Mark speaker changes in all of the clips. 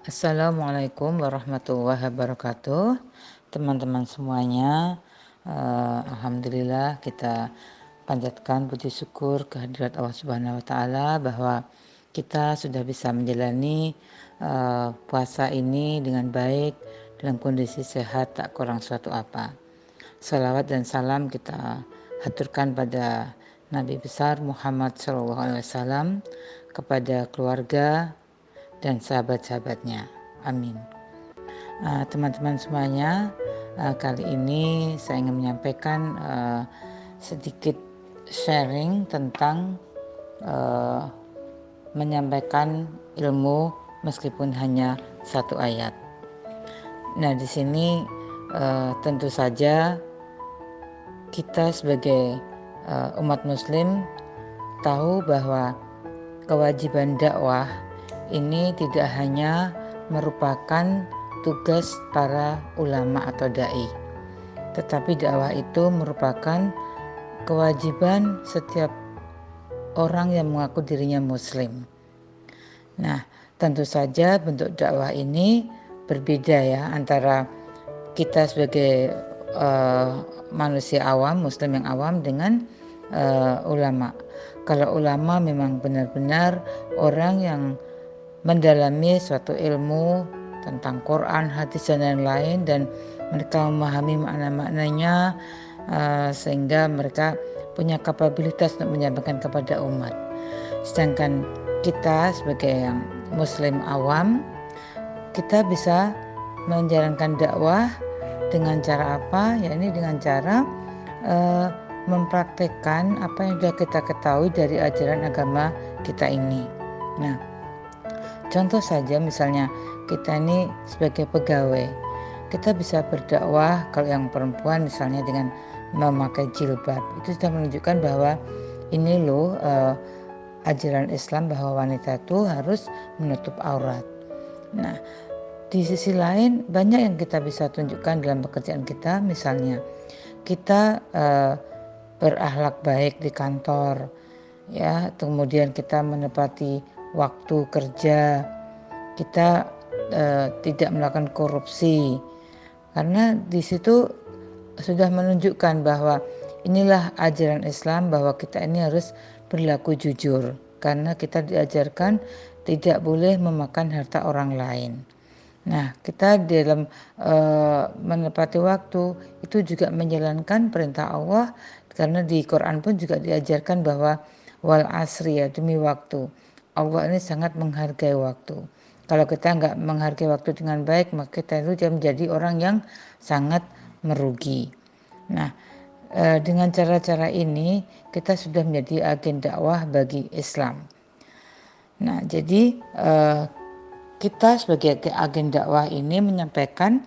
Speaker 1: Assalamualaikum warahmatullahi wabarakatuh. Teman-teman semuanya, alhamdulillah kita panjatkan puji syukur kehadirat Allah Subhanahu wa taala bahwa kita sudah bisa menjalani puasa ini dengan baik dalam kondisi sehat tak kurang suatu apa. Salawat dan salam kita haturkan pada Nabi besar Muhammad SAW, kepada keluarga dan sahabat-sahabatnya. Amin. Teman-teman semuanya, kali ini saya ingin menyampaikan sedikit sharing tentang menyampaikan ilmu meskipun hanya satu ayat. Nah, di sini tentu saja kita sebagai umat muslim tahu bahwa kewajiban dakwah ini tidak hanya merupakan tugas para ulama atau dai, tetapi dakwah itu merupakan kewajiban setiap orang yang mengaku dirinya muslim. Nah, tentu saja bentuk dakwah ini berbeda ya antara kita sebagai manusia awam, muslim yang awam dengan ulama. Kalau ulama memang benar-benar orang yang mendalami suatu ilmu tentang Quran, hadis dan lain-lain, dan mereka memahami makna-maknanya sehingga mereka punya kapabilitas untuk menyampaikan kepada umat. Sedangkan kita sebagai yang muslim awam, kita bisa menjalankan dakwah dengan cara apa? Ya, ini dengan cara mempraktekkan apa yang sudah kita ketahui dari ajaran agama kita ini. Nah, contoh saja misalnya kita ini sebagai pegawai, kita bisa berdakwah kalau yang perempuan misalnya dengan memakai jilbab. Itu sudah menunjukkan bahwa ini loh ajaran Islam bahwa wanita itu harus menutup aurat. Nah, di sisi lain banyak yang kita bisa tunjukkan dalam pekerjaan kita. Misalnya kita berakhlak baik di kantor, ya, kemudian kita menepati waktu kerja, kita tidak melakukan korupsi, karena di situ sudah menunjukkan bahwa inilah ajaran Islam bahwa kita ini harus berlaku jujur, karena kita diajarkan tidak boleh memakan harta orang lain. Nah, kita dalam menepati waktu itu juga menjalankan perintah Allah, karena di Quran pun juga diajarkan bahwa wal asri, ya, demi waktu. Allah ini sangat menghargai waktu. Kalau kita nggak menghargai waktu dengan baik, maka kita itu menjadi orang yang sangat merugi. Nah, dengan cara-cara ini kita sudah menjadi agen dakwah bagi Islam. Nah, jadi kita sebagai agen dakwah ini menyampaikan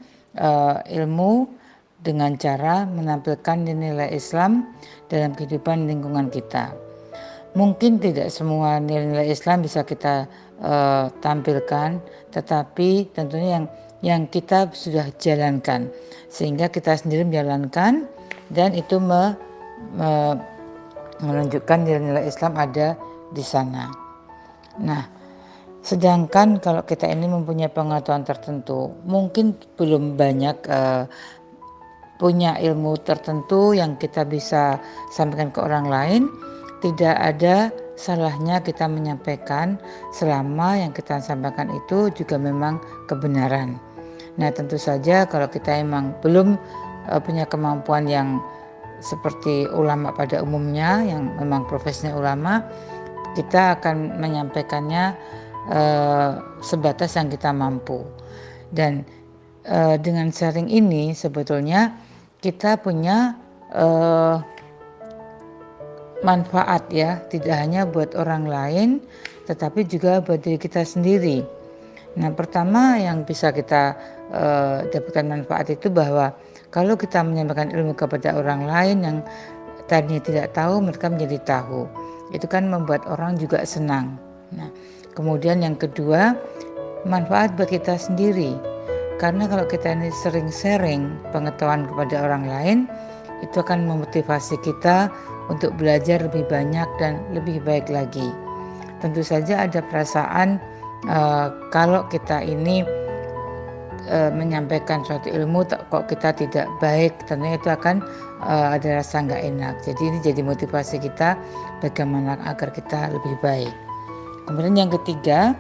Speaker 1: ilmu dengan cara menampilkan nilai Islam dalam kehidupan lingkungan kita. Mungkin tidak semua nilai Islam bisa kita tampilkan, tetapi tentunya yang kita sudah jalankan, sehingga kita sendiri menjalankan dan itu menunjukkan nilai-nilai Islam ada di sana. Nah, sedangkan kalau kita ini mempunyai pengetahuan tertentu, mungkin belum banyak punya ilmu tertentu yang kita bisa sampaikan ke orang lain, tidak ada salahnya kita menyampaikan selama yang kita sampaikan itu juga memang kebenaran. Nah, tentu saja kalau kita memang belum punya kemampuan yang seperti ulama pada umumnya yang memang profesinya ulama, kita akan menyampaikannya sebatas yang kita mampu. Dan dengan sharing ini sebetulnya kita punya manfaat, ya, tidak hanya buat orang lain tetapi juga buat diri kita sendiri. Nah, pertama yang bisa kita dapatkan manfaat itu bahwa kalau kita menyampaikan ilmu kepada orang lain yang tadinya tidak tahu, mereka menjadi tahu. Itu kan membuat orang juga senang. Nah, kemudian yang kedua, manfaat bagi kita sendiri. Karena kalau kita ini sering sharing pengetahuan kepada orang lain, itu akan memotivasi kita untuk belajar lebih banyak dan lebih baik lagi. Tentu saja ada perasaan kalau kita ini menyampaikan suatu ilmu kok kita tidak baik, tentunya itu akan ada rasa nggak enak. Jadi ini jadi motivasi kita bagaimana agar kita lebih baik. Kemudian yang ketiga,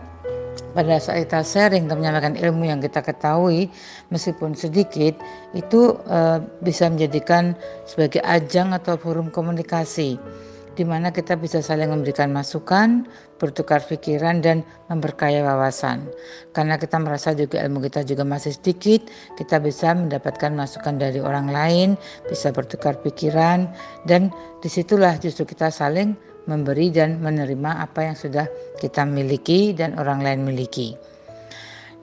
Speaker 1: pada saat kita sharing atau menyampaikan ilmu yang kita ketahui meskipun sedikit, itu bisa menjadikan sebagai ajang atau forum komunikasi di mana kita bisa saling memberikan masukan, bertukar pikiran dan memperkaya wawasan. Karena kita merasa juga ilmu kita juga masih sedikit, kita bisa mendapatkan masukan dari orang lain, bisa bertukar pikiran, dan disitulah justru kita saling memberi dan menerima apa yang sudah kita miliki dan orang lain miliki.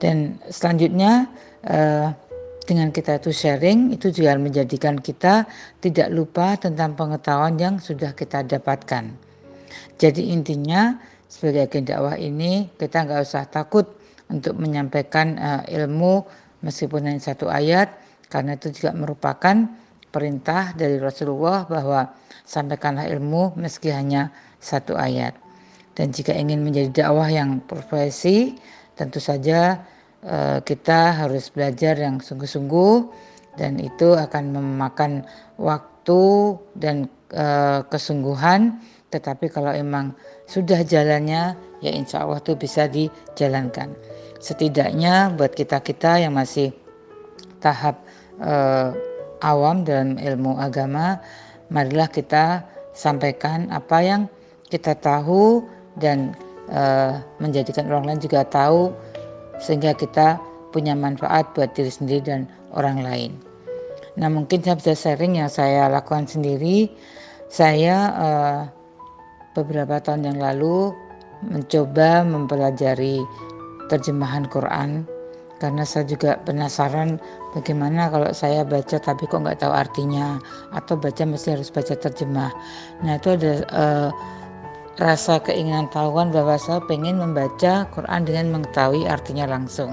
Speaker 1: Dan selanjutnya dengan kita itu sharing, itu juga menjadikan kita tidak lupa tentang pengetahuan yang sudah kita dapatkan. Jadi intinya sebagai agen dakwah ini kita nggak usah takut untuk menyampaikan ilmu meskipun hanya satu ayat, karena itu juga merupakan perintah dari Rasulullah bahwa sampaikanlah ilmu meski hanya satu ayat. Dan jika ingin menjadi dakwah yang profesi, tentu saja kita harus belajar yang sungguh-sungguh, dan itu akan memakan waktu dan kesungguhan. Tetapi kalau emang sudah jalannya, ya insya Allah itu bisa dijalankan. Setidaknya buat kita-kita yang masih tahap awam dalam ilmu agama, marilah kita sampaikan apa yang kita tahu dan menjadikan orang lain juga tahu, sehingga kita punya manfaat buat diri sendiri dan orang lain. Nah, mungkin saya bisa sharing yang saya lakukan sendiri. Saya beberapa tahun yang lalu mencoba mempelajari terjemahan Quran, karena saya juga penasaran bagaimana kalau saya baca tapi kok nggak tahu artinya, atau baca mesti harus baca terjemah. Nah, itu ada rasa keinginan tahuan bahwa saya pengen membaca Quran dengan mengetahui artinya langsung.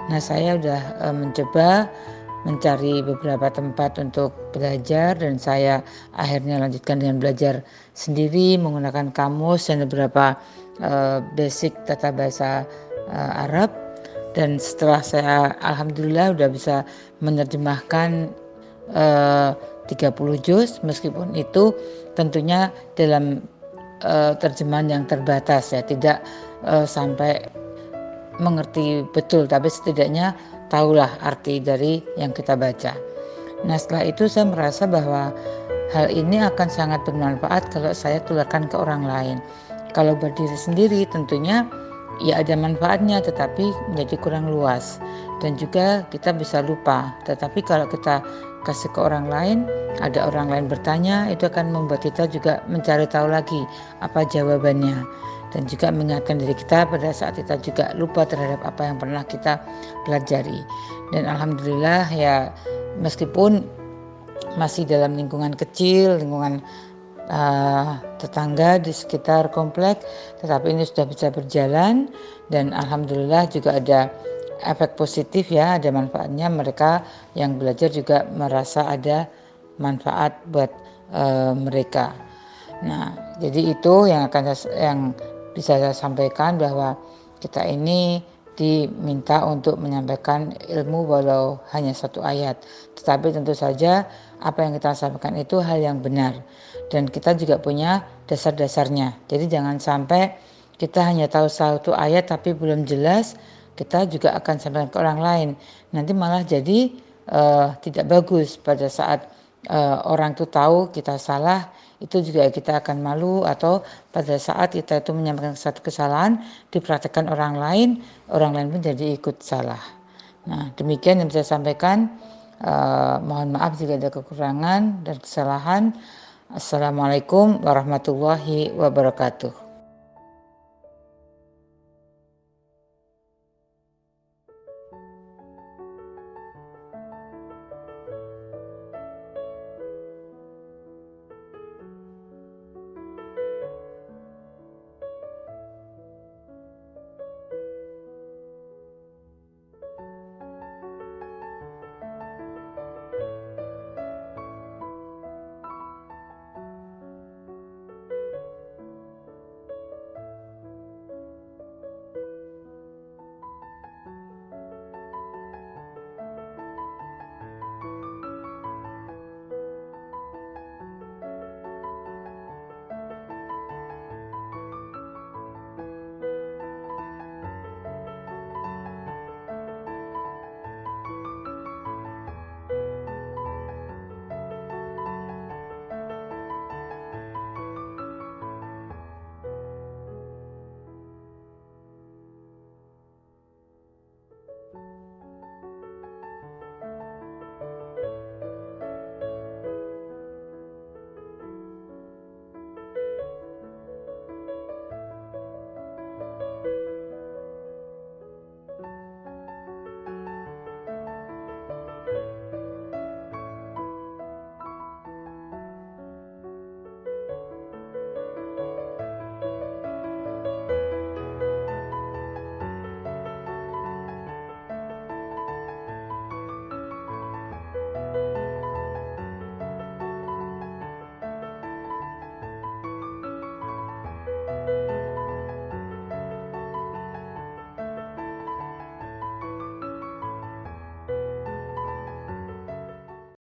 Speaker 1: Nah, saya udah mencoba mencari beberapa tempat untuk belajar, dan saya akhirnya lanjutkan dengan belajar sendiri menggunakan kamus dan beberapa basic tata bahasa Arab. Dan setelah saya alhamdulillah udah bisa menerjemahkan 30 juz, meskipun itu tentunya dalam terjemahan yang terbatas ya, tidak sampai mengerti betul, tapi setidaknya tahulah arti dari yang kita baca. Nah, setelah itu saya merasa bahwa hal ini akan sangat bermanfaat kalau saya tularkan ke orang lain. Kalau berdiri sendiri tentunya ya ada manfaatnya, tetapi menjadi kurang luas dan juga kita bisa lupa. Tetapi kalau kita kasih ke orang lain, ada orang lain bertanya, itu akan membuat kita juga mencari tahu lagi apa jawabannya, dan juga mengingatkan diri kita pada saat kita juga lupa terhadap apa yang pernah kita pelajari. Dan alhamdulillah ya, meskipun masih dalam lingkungan kecil, lingkungan tetangga di sekitar komplek, tetapi ini sudah bisa berjalan, dan alhamdulillah juga ada efek positif ya, ada manfaatnya. Mereka yang belajar juga merasa ada manfaat buat mereka. Nah, jadi itu yang bisa saya sampaikan, bahwa kita ini diminta untuk menyampaikan ilmu walau hanya satu ayat, tetapi tentu saja apa yang kita sampaikan itu hal yang benar, dan kita juga punya dasar-dasarnya. Jadi jangan sampai kita hanya tahu satu ayat tapi belum jelas, kita juga akan sampaikan ke orang lain. Nanti malah jadi tidak bagus. Pada saat orang itu tahu kita salah, itu juga kita akan malu, atau pada saat kita itu menyampaikan satu kesalahan dipraktekkan orang lain pun jadi ikut salah. Nah, demikian yang bisa saya sampaikan. Mohon maaf jika ada kekurangan dan kesalahan. Assalamualaikum warahmatullahi wabarakatuh.